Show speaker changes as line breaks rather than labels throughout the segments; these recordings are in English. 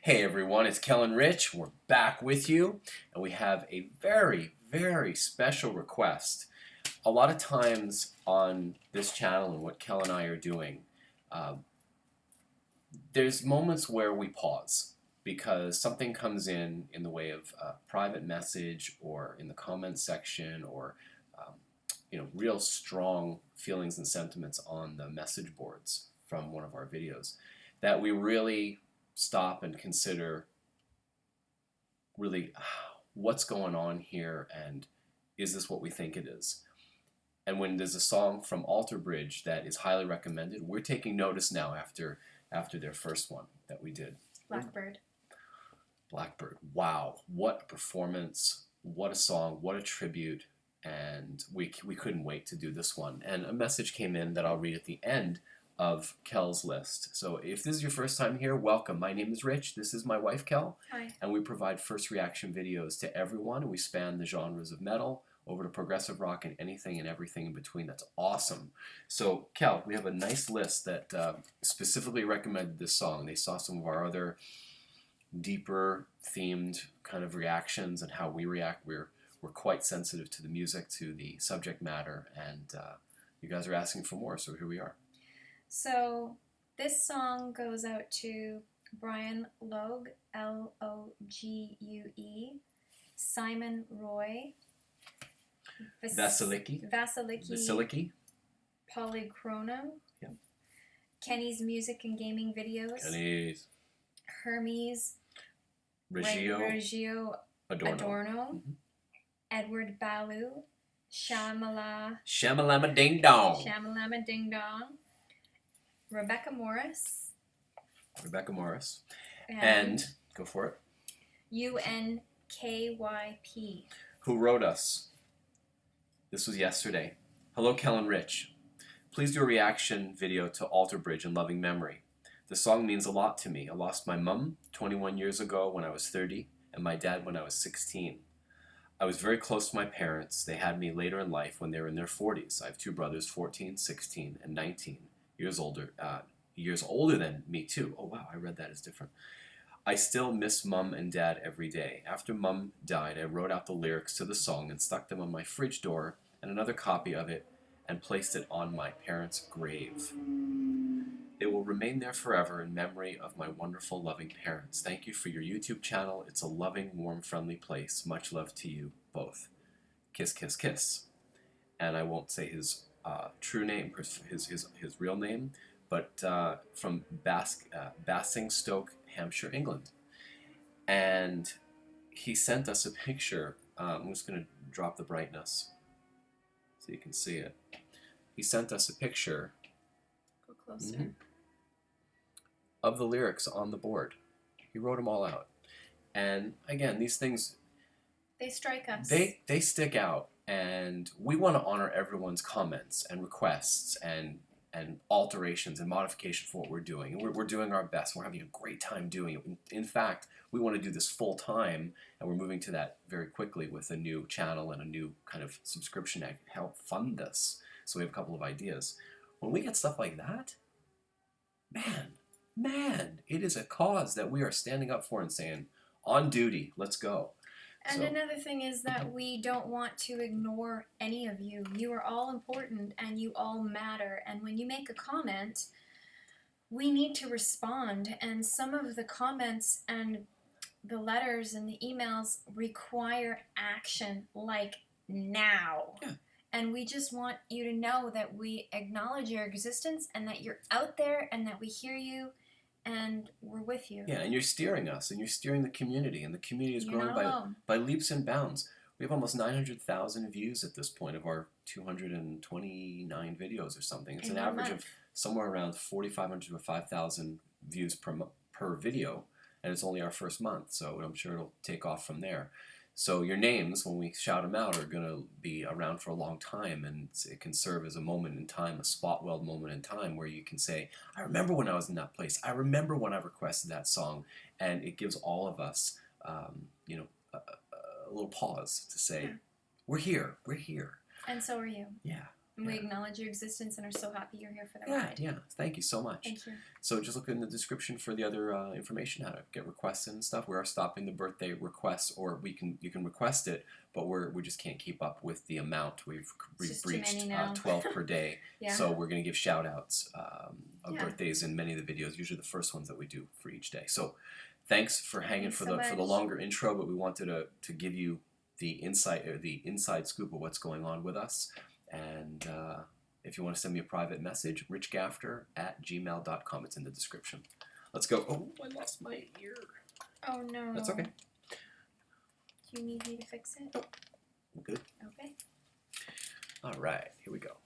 Hey everyone, it's Kel-n-Rich. We're back with you, and we have a very, very special request. A lot of times on this channel and what Kel and I are doing, uh, there's moments where we pause because something comes in the way of a private message or in the comments section or um, real strong feelings and sentiments on the message boards from one of our videos that we really stop and consider really what's going on here and is this what we think it is? And when there's a song from Alter Bridge that is highly recommended, we're taking notice now after their first one that we did.
Blackbird.
Blackbird. Wow, what a performance, what a song, what a tribute, and we couldn't wait to do this one. And a message came in that I'll read at the end of Kel's list. So if this is your first time here, welcome. My name is Rich. This is my wife, Kel.
Hi.
And we provide first reaction videos to everyone. And we span the genres of metal over to progressive rock and anything and everything in between. That's awesome. So, Kel, we have a nice list that specifically recommended this song. They saw some of our other deeper themed kind of reactions and how we react. We're quite sensitive to the music, to the subject matter, and you guys are asking for more, so here we are.
So this song goes out to Brian Logue, Logue, Simon Roy,
Vasiliki,
Polychrono,
yeah.
Kenny's Music and Gaming Videos,
Kenny's,
Hermes,
Reggio
Adorno,
Mm-hmm.
Edward Ballou,
Shamalama Ding Dong,
Rebecca Morris,
and go for it.
UNKYP.
Who wrote us? This was yesterday. Hello, Kel-n-Rich. Please do a reaction video to Alter Bridge in loving memory. The song means a lot to me. I lost my mum 21 years ago when I was 30, and my dad when I was 16. I was very close to my parents. They had me later in life when they were in their 40s. I have two brothers, 14, 16, and 19 years older than me too. Oh wow, I read that as different. I still miss Mum and Dad every day. After Mum died, I wrote out the lyrics to the song and stuck them on my fridge door and another copy of it and placed it on my parents' grave. It will remain there forever in memory of my wonderful, loving parents. Thank you for your YouTube channel. It's a loving, warm, friendly place. Much love to you both. Kiss, kiss, kiss. And I won't say his true name, his real name, but from Basingstoke, Hampshire, England. And he sent us a picture. I'm just going to drop the brightness so you can see it. He sent us a picture.
Go closer.
Of the lyrics on the board. He wrote them all out. And again, these things,
they strike us.
They stick out. And we want to honor everyone's comments and requests and alterations and modification for what we're doing. And we're doing our best. We're having a great time doing it. In fact, we want to do this full time, and we're moving to that very quickly with a new channel and a new kind of subscription to help fund this. So we have a couple of ideas. When we get stuff like that, man, it is a cause that we are standing up for and saying, on duty, let's go.
And another thing is that we don't want to ignore any of you. You are all important and you all matter. And when you make a comment, we need to respond. And some of the comments and the letters and the emails require action, like now.
Yeah.
And we just want you to know that we acknowledge your existence and that you're out there and that we hear you and we're with you.
Yeah, and you're steering us, and you're steering the community, and the community is growing by leaps and bounds. We have almost 900,000 views at this point of our 229 videos or something. It's an average of somewhere around 4,500 to 5,000 views per video, and it's only our first month, so I'm sure it'll take off from there. So your names, when we shout them out, are going to be around for a long time, and it can serve as a moment in time, a spot weld moment in time, where you can say, I remember when I was in that place. I remember when I requested that song. And it gives all of us, a little pause to say, we're here.
And so are you.
Yeah.
And we acknowledge your existence and are so happy you're here for the
Yeah,
ride.
yeah. Thank you so much.
Thank you.
So just look in the description for the other information, how to get requests and stuff. We are stopping the birthday requests, or you can request it, but we just can't keep up with the amount. We've breached 12 per day.
Yeah.
So we're going to give shout outs of birthdays in many of the videos, usually the first ones that we do for each day. So thanks for hanging for the longer intro, but we wanted to give you the inside scoop of what's going on with us. And if you want to send me a private message, richgafter@gmail.com. It's in the description. Let's go. Oh, I lost my ear.
Oh, no.
That's okay.
Do you need me to fix it?
Nope. I'm good.
Okay.
All right, here we go.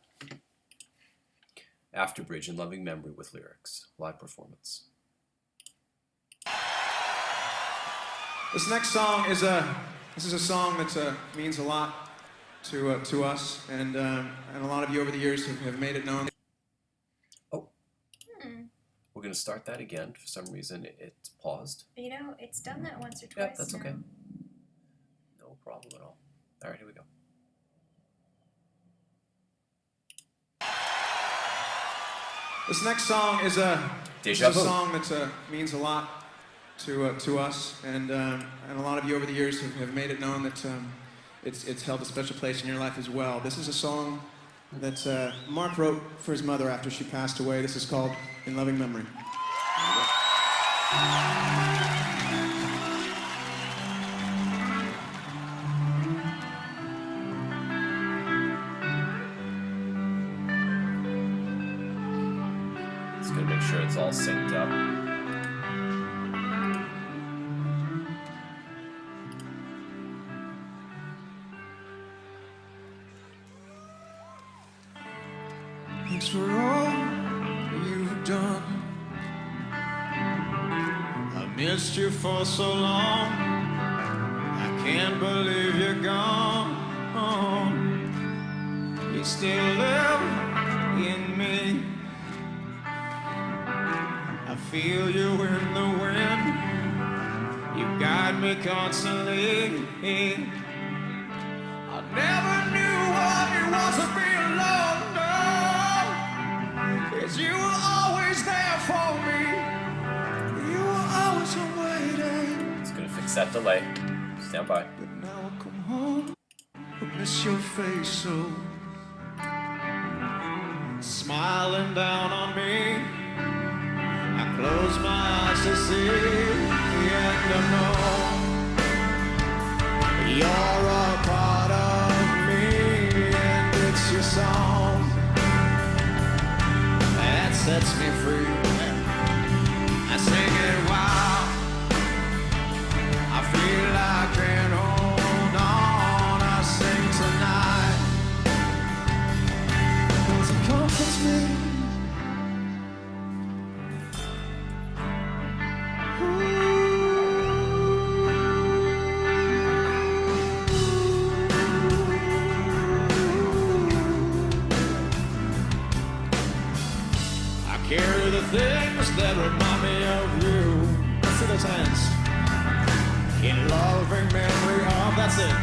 After Bridge in Loving Memory with lyrics. Live performance.
This next song is a song that means a lot to us, and a lot of you over the years have made it known.
Oh. We're going to start that again. For some reason, it's paused.
You know, it's done that once or twice.
Yeah, that's
now.
okay. No problem at all. All right, here we go.
This next song is a song that means a lot to us, and a lot of you over the years have made it known that it's held a special place in your life as well. This is a song that Mark wrote for his mother after she passed away. This is called In Loving Memory.
Just gonna make sure it's all synced up.
Thanks for all you've done. I missed you for so long. I can't believe you're gone. You still live in me. I feel you in the wind. You guide me constantly. I never knew what it was to be alone. You were always there for me. You were always waiting.
It's gonna fix that delay. Stand by.
But now I come home, I miss your face so. Smiling down on me. I close my eyes to see the end of no. You're a part of me, and it's your song sets me free. I sing it wild. I feel I can hold on. I sing tonight 'cause it comforts me. Carry the things that remind me of you. Let's see those hands. In loving memory of, that's it,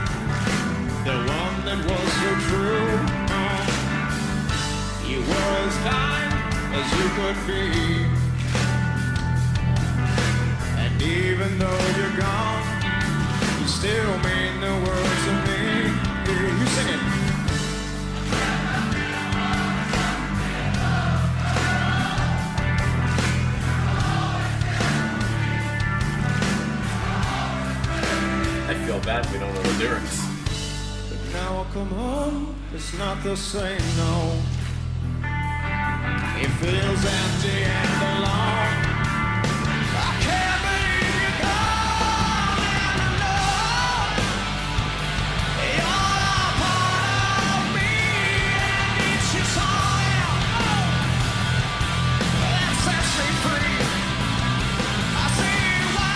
the one that was so true. You were as kind as you could be. And even though you're gone, you still mean the world to me. You sing it.
Feel bad we don't know the lyrics.
But now I come home, it's not the same, no. It feels empty and alone. I can't believe you're gone, and I know you're a part of me, and it's your song that sets me free. I see why.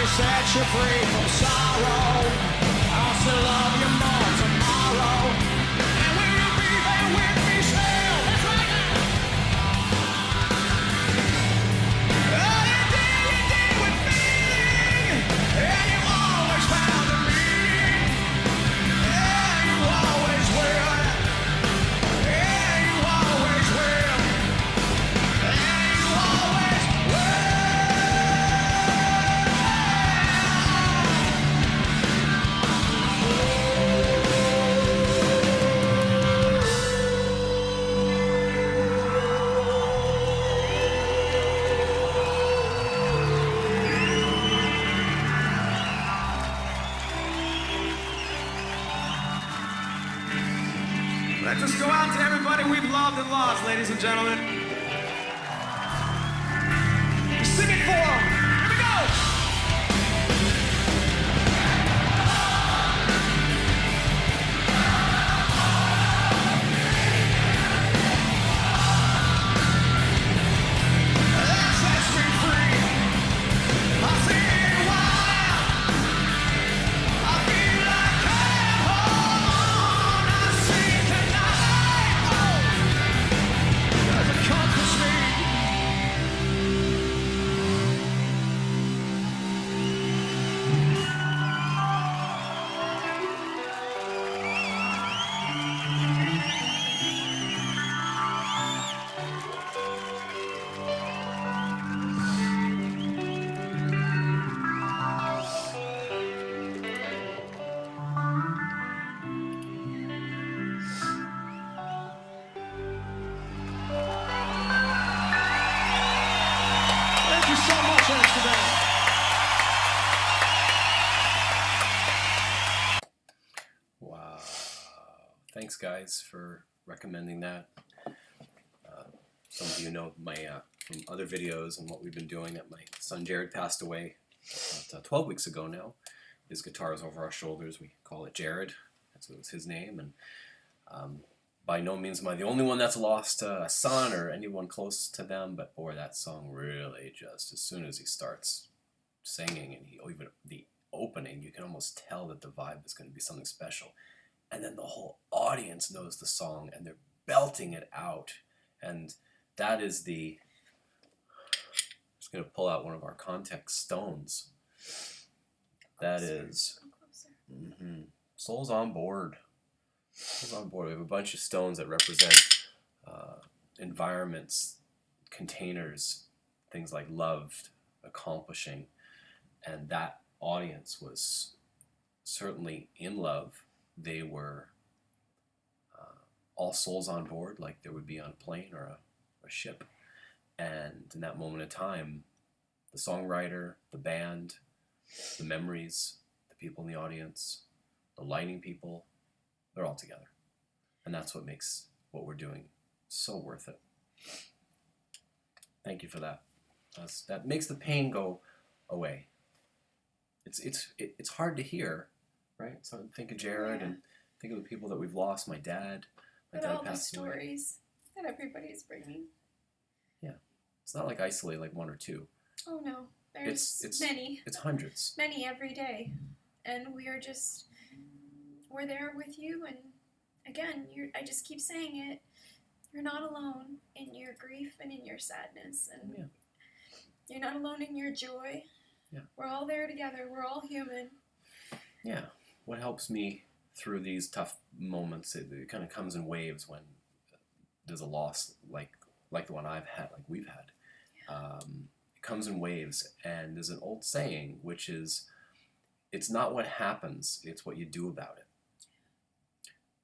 Set you free from sorrow. I'll still love you more tomorrow. And will you be there with me still? That's right now. Let this go out to everybody we've loved and lost, ladies and gentlemen. Sing it for them. Here we go. That sets me free. I see why. I feel like I'm home. I see tonight. Oh, does it comfort me? Thank you so much, Amsterdam.
Wow. Thanks, guys, for recommending that. Some of you know my from other videos and what we've been doing that my son Jared passed away about 12 weeks ago now. His guitar is over our shoulders. We call it Jared. That's what was his name. And by no means am I the only one that's lost a son or anyone close to them, but boy, that song really just, as soon as he starts singing and even the opening, you can almost tell that the vibe is going to be something special. And then the whole audience knows the song and they're belting it out. And that is the, I'm just going to pull out one of our context stones. That is Souls on Board. Souls on Board. We have a bunch of stones that represent environments, containers, things like loved, accomplishing. And that audience was certainly in love. They were all souls on board, like there would be on a plane or a ship. And in that moment of time, the songwriter, the band, the memories, the people in the audience, the lighting people, they're all together. And that's what makes what we're doing so worth it. Thank you for that. That makes the pain go away. It's hard to hear, right? So think of Jared and think of the people that we've lost. My dad.
But all the stories that everybody's bringing.
Yeah. It's not like isolate like one or two.
Oh no, there's many.
It's hundreds.
Many every day. And we're there with you, and again, I just keep saying it, you're not alone in your grief and in your sadness, and you're not alone in your joy.
Yeah.
We're all there together, we're all human.
Yeah. What helps me through these tough moments, it kind of comes in waves when there's a loss like the one we've had. It comes in waves, and there's an old saying, which is, it's not what happens, it's what you do about it.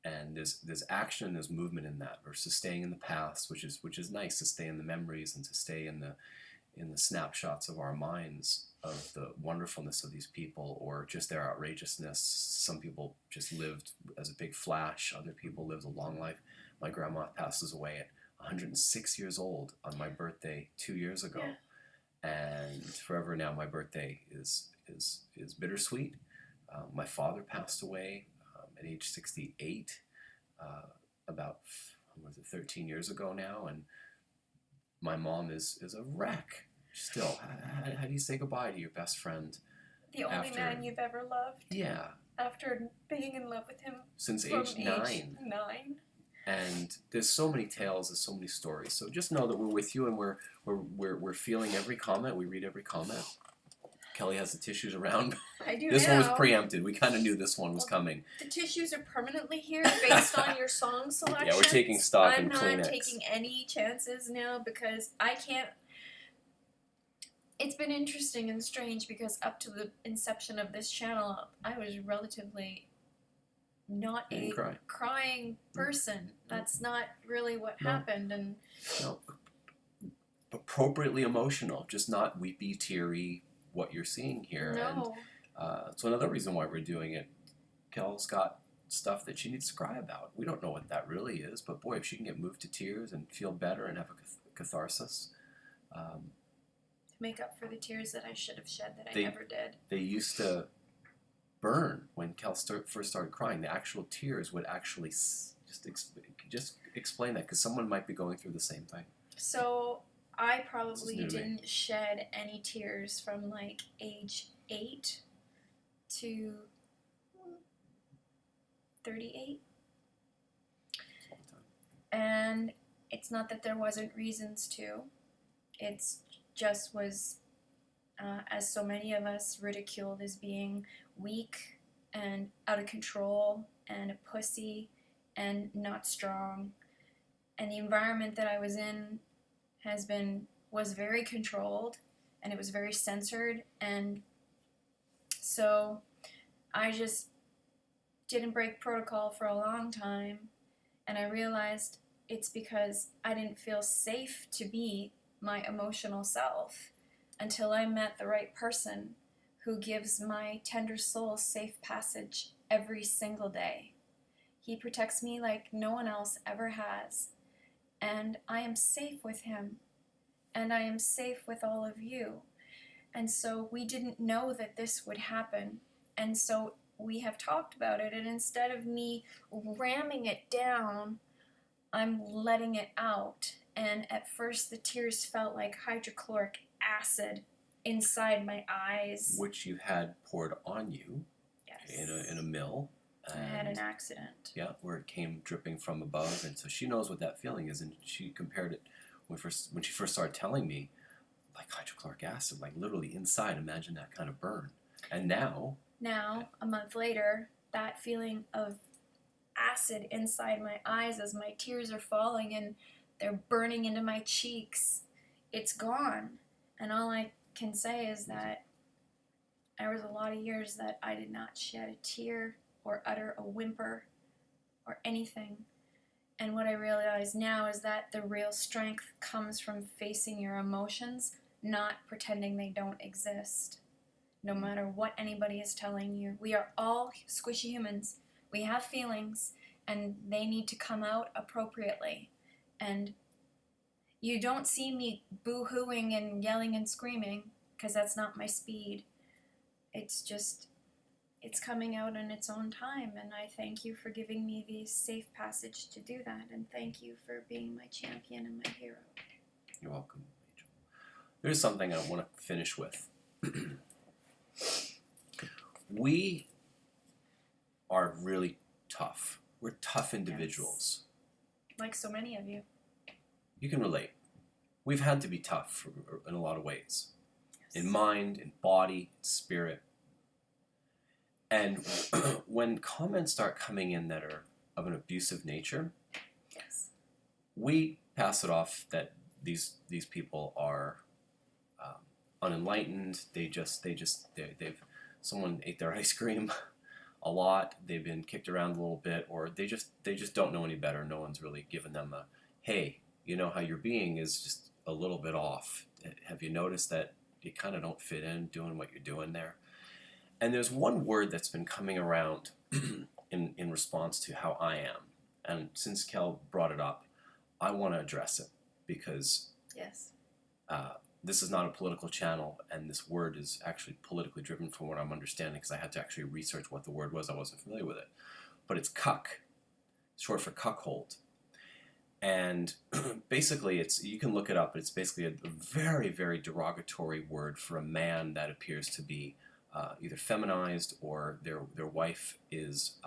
And there's action, there's movement in that, versus staying in the past, which is nice to stay in the memories and to stay in the snapshots of our minds of the wonderfulness of these people or just their outrageousness. Some people just lived as a big flash, other people lived a long life. My grandma passes away at 106 years old on my birthday 2 years ago. Yeah. And forever now my birthday is bittersweet. My father passed away at age 68 about 13 years ago now, and my mom is a wreck still. How do you say goodbye to your best friend?
The only man you've ever loved.
Yeah.
After being in love with him
since age 9. And there's so many tales, there's so many stories. So just know that we're with you, and we're feeling every comment. We read every comment. Kelly has the tissues around.
I do.
This one was preempted. We kind of knew this one was coming.
The tissues are permanently here based on your song selection.
Yeah, we're taking stock in Kleenex.
I'm not taking any chances now because I can't. It's been interesting and strange because up to the inception of this channel, I was relatively not a crying person. That's not really what happened. And
appropriately emotional, just not weepy, teary. What you're seeing here.
No.
And so another reason why we're doing it, Kel's got stuff that she needs to cry about. We don't know what that really is, but boy, if she can get moved to tears and feel better and have a catharsis.
Make up for the tears that I should have shed that I never did.
They used to burn when Kel first started crying. The actual tears would actually just explain that, because someone might be going through the same thing.
So I probably didn't shed any tears from like age 8 to 38. And it's not that there wasn't reasons to. It's just was, as so many of us, ridiculed as being weak and out of control and a pussy and not strong. And the environment that I was in was very controlled, and it was very censored, and so I just didn't break protocol for a long time, and I realized it's because I didn't feel safe to be my emotional self until I met the right person who gives my tender soul safe passage every single day. He protects me like no one else ever has, and I am safe with him, and I am safe with all of you. And so we didn't know that this would happen, and so we have talked about it, and instead of me ramming it down, I'm letting it out. And at first the tears felt like hydrochloric acid inside my eyes.
Which you had poured on you.
Yes.
In a mill.
I had an accident.
Yeah, where it came dripping from above, and so she knows what that feeling is, and she compared it when she first started telling me, like hydrochloric acid, like literally inside. Imagine that kind of burn. And now,
a month later, that feeling of acid inside my eyes as my tears are falling and they're burning into my cheeks, it's gone. And all I can say is that there was a lot of years that I did not shed a tear or utter a whimper or anything. And what I realize now is that the real strength comes from facing your emotions, not pretending they don't exist. No matter what anybody is telling you. We are all squishy humans. We have feelings, and they need to come out appropriately. And you don't see me boo-hooing and yelling and screaming, because that's not my speed. It's just, it's coming out in its own time, and I thank you for giving me the safe passage to do that, and thank you for being my champion and my hero.
You're welcome, Rachel. There's something I want to finish with. We are really tough. We're tough individuals.
Yes. Like so many of you.
You can relate. We've had to be tough in a lot of ways.
Yes.
In mind, in body, in spirit. And when comments start coming in that are of an abusive nature,
yes,
we pass it off that these people are unenlightened. Someone ate their ice cream a lot. They've been kicked around a little bit, or they just don't know any better. No one's really given them a, hey, you know how you're being is just a little bit off. Have you noticed that you kind of don't fit in doing what you're doing there? And there's one word that's been coming around in response to how I am. And since Kel brought it up, I want to address it because
yes,
this is not a political channel, and this word is actually politically driven from what I'm understanding, because I had to actually research what the word was. I wasn't familiar with it. But it's cuck, short for cuckold. And basically, you can look it up, but it's basically a very, very derogatory word for a man that appears to be either feminized, or their wife is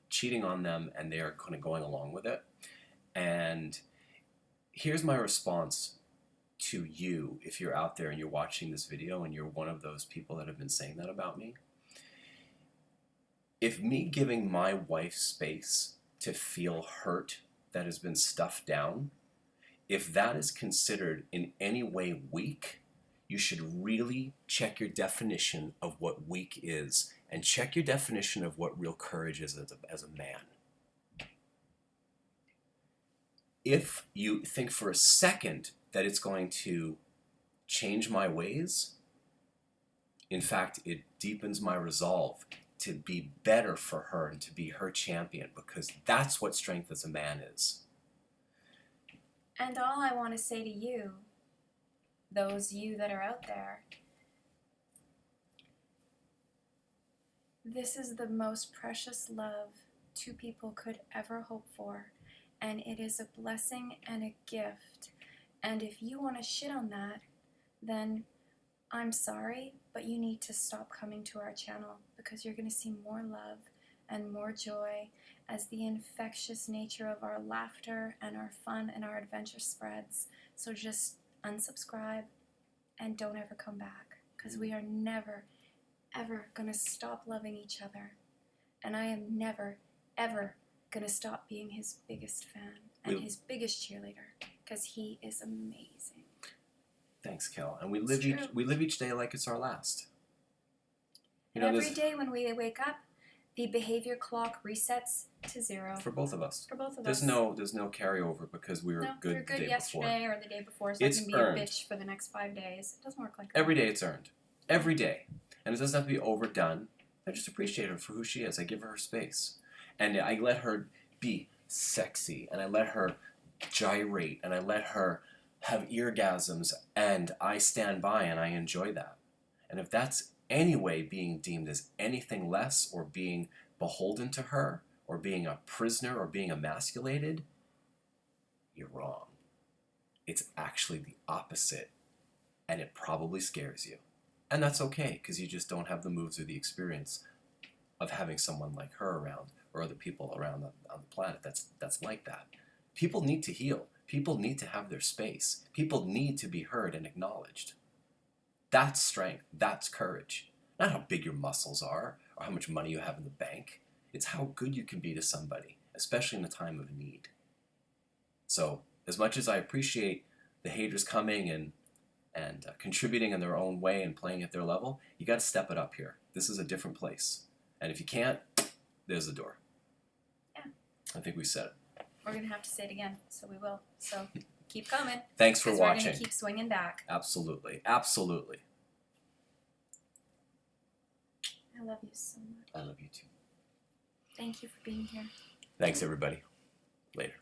cheating on them, and they are kind of going along with it. And here's my response to you, if you're out there and you're watching this video and you're one of those people that have been saying that about me. If me giving my wife space to feel hurt that has been stuffed down, if that is considered in any way weak, you should really check your definition of what weak is, and check your definition of what real courage is as a man. If you think for a second that it's going to change my ways, in fact, it deepens my resolve. to be better for her and to be her champion, because that's what strength as a man is.
And all I want to say to you, those you that are out there, this is the most precious love two people could ever hope for, and it is a blessing and a gift. And if you want to shit on that, then I'm sorry, but you need to stop coming to our channel, because you're going to see more love and more joy as the infectious nature of our laughter and our fun and our adventure spreads. So just unsubscribe and don't ever come back, because we are never, ever going to stop loving each other. And I am never, ever going to stop being his biggest fan and his biggest cheerleader, because he is amazing.
Thanks, Kel. And we live each day like it's our last. You know,
every day when we wake up, the behavior clock resets to 0.
For both of us.
For both of
there's
us.
There's no carryover because we were good,
we were good
the day
yesterday
before.
Or the day before, so
It's
I can be
earned.
a bitch for the next 5 days. It doesn't work like that.
Every day it's earned. Every day. And it doesn't have to be overdone. I just appreciate her for who she is. I give her space. And I let her be sexy. And I let her gyrate. And I let her have eargasms. And I stand by and I enjoy that. And if that's any way being deemed as anything less, or being beholden to her, or being a prisoner, or being emasculated, you're wrong. It's actually the opposite. And it probably scares you. And that's okay, because you just don't have the moves or the experience of having someone like her around, or other people around on the planet that's like that. People need to heal. People need to have their space. People need to be heard and acknowledged. That's strength. That's courage. Not how big your muscles are, or how much money you have in the bank. It's how good you can be to somebody, especially in the time of need. So, as much as I appreciate the haters coming and contributing in their own way and playing at their level, you got to step it up here. This is a different place. And if you can't, there's the door.
Yeah.
I think we said it.
We're going to have to say it again, so we will. So keep coming.
Thanks for watching.
We're going to keep swinging back.
Absolutely. Absolutely.
I love you so much.
I love you too.
Thank you for being here.
Thanks, everybody. Later.